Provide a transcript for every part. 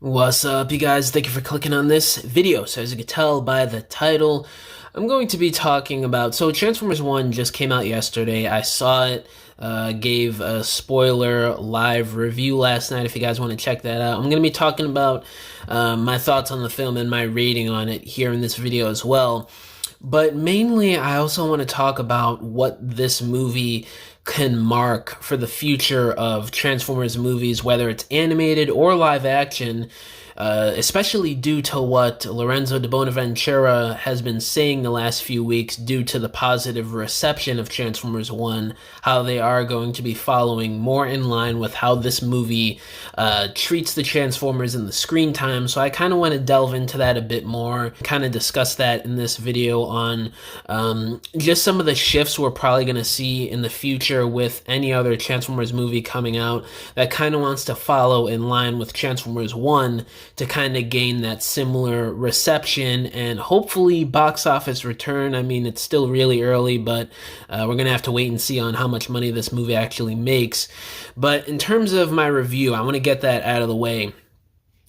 What's up, you guys? Thank you for clicking on this video. So as you can tell by the title, I'm going to be talking about, Transformers 1 just came out yesterday. I saw it, gave a spoiler live review last night if you guys want to check that out. I'm going to be talking about my thoughts on the film and my rating on it here in this video as well. But mainly, I also want to talk about what this movie can mark for the future of Transformers movies, whether it's animated or live action, especially due to what Lorenzo de Bonaventura has been saying the last few weeks due to the positive reception of Transformers 1, how they are going to be following more in line with how this movie treats the Transformers and the screen time. So I kind of want to delve into that a bit more, kind of discuss that in this video on just some of the shifts we're probably going to see in the future with any other Transformers movie coming out that kind of wants to follow in line with Transformers 1 to kind of gain that similar reception and hopefully box office return. I mean, it's still really early, but we're going to have to wait and see on how much money this movie actually makes. But in terms of my review, I want to get that out of the way.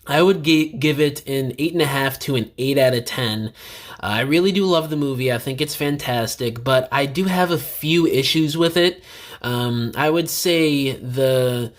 I would give it an 8.5 to an 8 out of 10. I really do love the movie. I think it's fantastic, but I do have a few issues with it. I would say the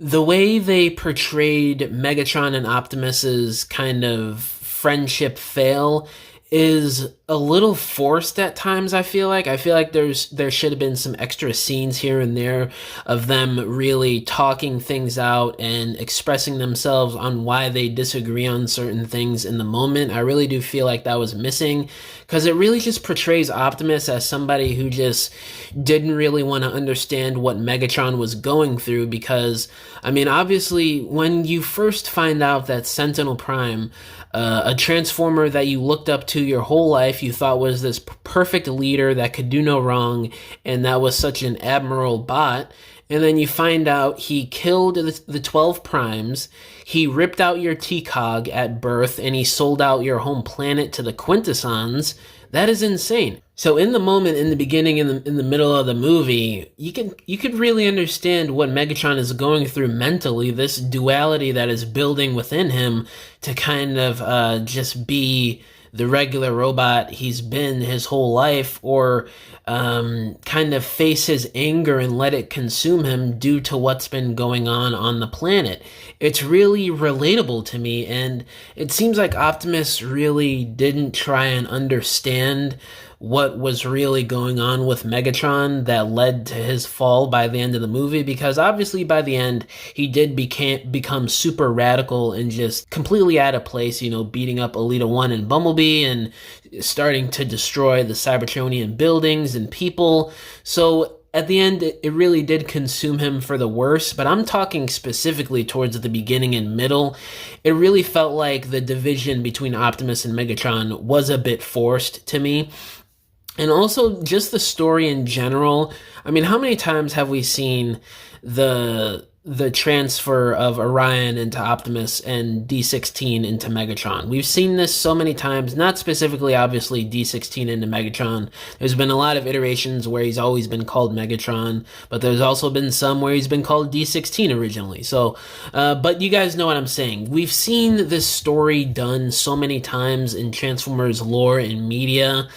way they portrayed Megatron and Optimus's kind of friendship fail is a little forced at times. I feel like there should have been some extra scenes here and there of them really talking things out and expressing themselves on why they disagree on certain things in the moment. I really do feel like that was missing because it really just portrays Optimus as somebody who just didn't really want to understand what Megatron was going through, because I mean, obviously when you first find out that Sentinel Prime, a transformer that you looked up to your whole life, you thought was this perfect leader that could do no wrong, and that was such an admirable bot. And then you find out he killed the 12 primes, he ripped out your T-Cog at birth, and he sold out your home planet to the Quintessons. That is insane. So in the moment, in the beginning, in the middle of the movie, you could really understand what Megatron is going through mentally, this duality that is building within him to kind of just be the regular robot he's been his whole life, or kind of face his anger and let it consume him due to what's been going on the planet. It's really relatable to me, and it seems like Optimus really didn't try and understand what was really going on with Megatron that led to his fall by the end of the movie, because obviously by the end he did become super radical and just completely out of place, you know, beating up Elita 1 and Bumblebee and starting to destroy the Cybertronian buildings and people. So at the end, it really did consume him for the worse, but I'm talking specifically towards the beginning and middle. It really felt like the division between Optimus and Megatron was a bit forced to me. And also just the story in general. I mean, how many times have we seen the transfer of Orion into Optimus and D16 into Megatron? We've seen this so many times, not specifically, obviously, D16 into Megatron. There's been a lot of iterations where he's always been called Megatron, but there's also been some where he's been called D16 originally. So, but you guys know what I'm saying. We've seen this story done so many times in Transformers lore and media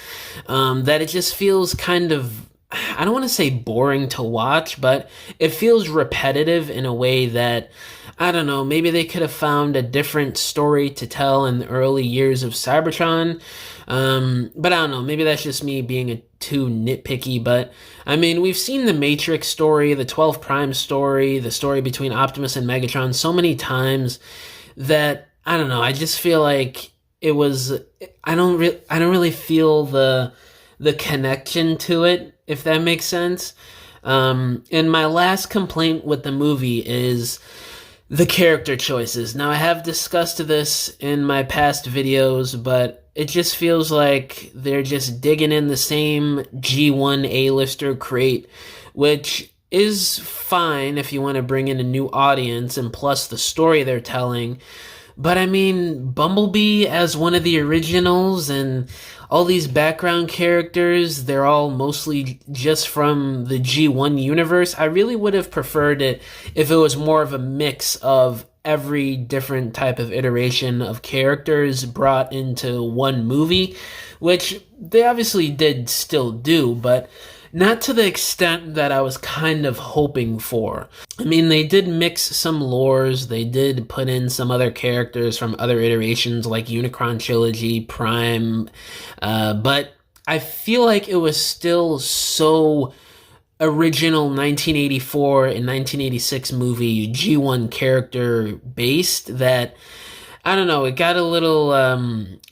that it just feels kind of, I don't want to say boring to watch, but it feels repetitive in a way that, I don't know, maybe they could have found a different story to tell in the early years of Cybertron. But I don't know, maybe that's just me being too nitpicky. But I mean, we've seen the Matrix story, the 12 Prime story, the story between Optimus and Megatron so many times that, I don't know, I just feel like it was, I don't really feel the connection to it, if that makes sense. And my last complaint with the movie is the character choices. Now, I have discussed this in my past videos, but it just feels like they're just digging in the same G1 A-lister crate, which is fine if you want to bring in a new audience and plus the story they're telling. But I mean, Bumblebee as one of the originals and all these background characters, they're all mostly just from the G1 universe. I really would have preferred it if it was more of a mix of every different type of iteration of characters brought into one movie, which they obviously did still do, but not to the extent that I was kind of hoping for. I mean, they did mix some lores, they did put in some other characters from other iterations like Unicron Trilogy, Prime, but I feel like it was still so original 1984 and 1986 movie G1 character based that I don't know, it got a little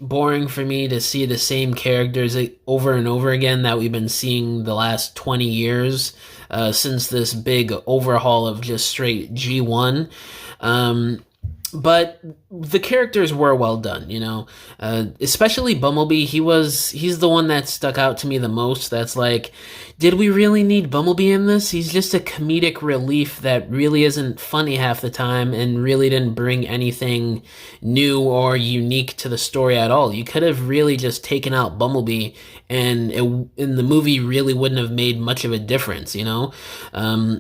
boring for me to see the same characters over and over again that we've been seeing the last 20 years since this big overhaul of just straight G1. But the characters were well done, you know, especially Bumblebee. He's the one that stuck out to me the most. That's like, did we really need Bumblebee in this? He's just a comedic relief that really isn't funny half the time and really didn't bring anything new or unique to the story at all. You could have really just taken out Bumblebee and the movie really wouldn't have made much of a difference, you know?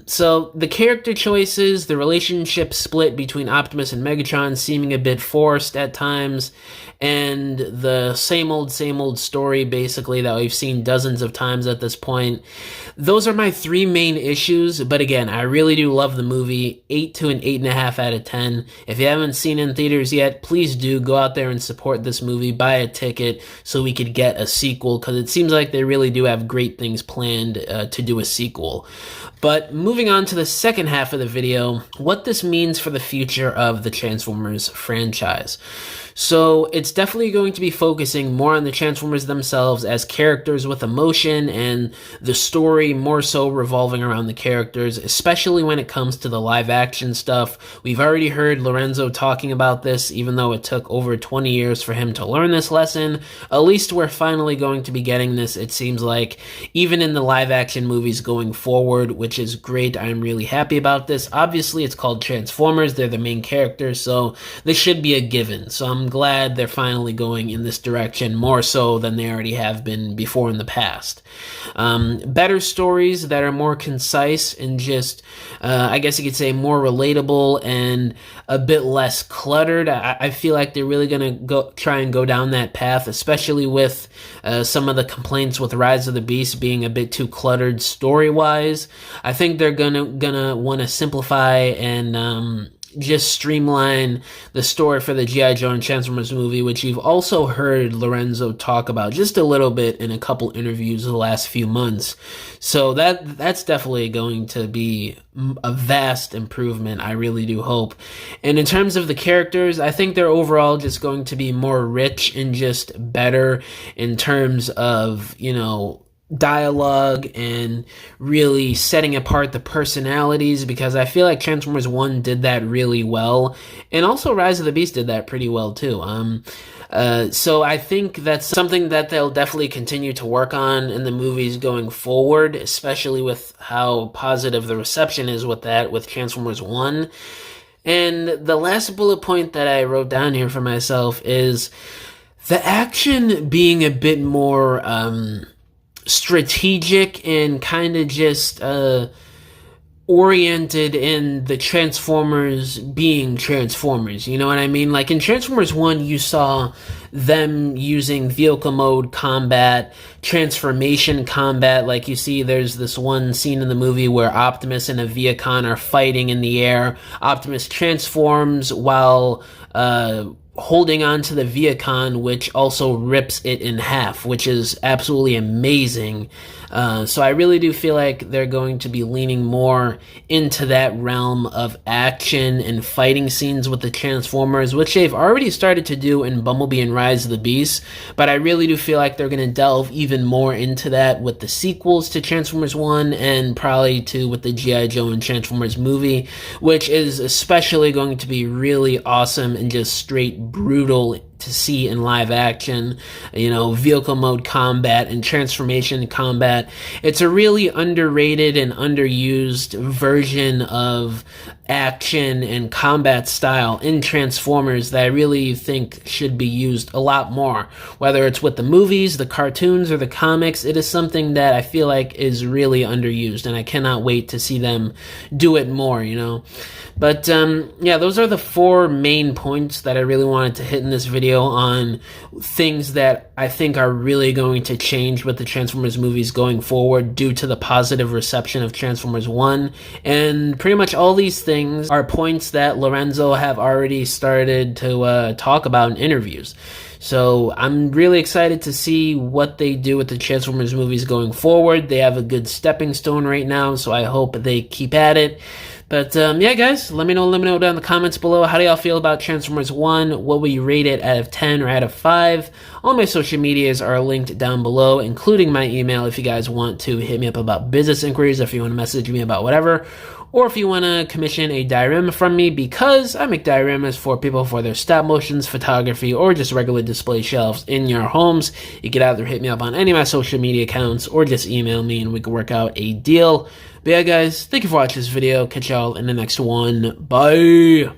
So the character choices, the relationship split between Optimus and Megatron seeming a bit forced at times, and the same old story basically that we've seen dozens of times at this point. Those are my three main issues, but again, I really do love the movie. 8 to an 8.5 out of 10. If you haven't seen it in theaters yet, please do go out there and support this movie, buy a ticket so we could get a sequel, because it seems like they really do have great things planned to do a sequel. But moving on to the second half of the video, what this means for the future of the Transformers franchise. So it's definitely going to be focusing more on the Transformers themselves as characters with emotion, and the story more so revolving around the characters, especially when it comes to the live action stuff. We've already heard Lorenzo talking about this, even though it took over 20 years for him to learn this lesson. At least we're finally going to be getting this, it seems like, even in the live action movies going forward, which is great. I'm really happy about this. Obviously, it's called Transformers. They're the main characters, so this should be a given. So I'm glad they're finally going in this direction, more so than they already have been before in the past. Better stories that are more concise and just, I guess you could say, more relatable and a bit less cluttered. I feel like they're really going to try and go down that path, especially with some of the complaints with Rise of the Beast being a bit too cluttered story-wise. I think they're gonna want to simplify and just streamline the story for the G.I. Joe and Transformers movie, which you've also heard Lorenzo talk about just a little bit in a couple interviews the last few months. So that's definitely going to be a vast improvement, I really do hope. And in terms of the characters, I think they're overall just going to be more rich and just better in terms of, you know, dialogue and really setting apart the personalities, because I feel like Transformers 1 did that really well, and also Rise of the Beast did that pretty well too. So I think that's something that they'll definitely continue to work on in the movies going forward, especially with how positive the reception is with that, with Transformers 1. And the last bullet point that I wrote down here for myself is the action being a bit more strategic and kind of just oriented in the Transformers being Transformers, you know what I mean? Like in Transformers 1, you saw them using vehicle mode combat, transformation combat. Like you see, there's this one scene in the movie where Optimus and a Viacon are fighting in the air. Optimus transforms while holding on to the Viacon, which also rips it in half, which is absolutely amazing. So I really do feel like they're going to be leaning more into that realm of action and fighting scenes with the Transformers, which they've already started to do in Bumblebee and Rise of the Beast, but I really do feel like they're going to delve even more into that with the sequels to Transformers 1 and probably with the G.I. Joe and Transformers movie, which is especially going to be really awesome and just straight brutal to see in live action, you know, vehicle mode combat and transformation combat. It's a really underrated and underused version of action and combat style in Transformers that I really think should be used a lot more. Whether it's with the movies, the cartoons, or the comics, it is something that I feel like is really underused, and I cannot wait to see them do it more, you know. But yeah, those are the 4 main points that I really wanted to hit in this video on things that I think are really going to change with the Transformers movies going forward due to the positive reception of Transformers 1. And pretty much all these things are points that Lorenzo have already started to talk about in interviews. So I'm really excited to see what they do with the Transformers movies going forward. They have a good stepping stone right now, so I hope they keep at it. But yeah, guys, let me know down in the comments below. How do y'all feel about Transformers 1? What will you rate it out of 10 or out of 5? All my social medias are linked down below, including my email if you guys want to hit me up about business inquiries, if you want to message me about whatever, or if you want to commission a diorama from me, because I make dioramas for people for their stop motions, photography, or just regular display shelves in your homes. You can either hit me up on any of my social media accounts or just email me and we can work out a deal. But yeah, guys, thank you for watching this video. Catch y'all in the next one. Bye!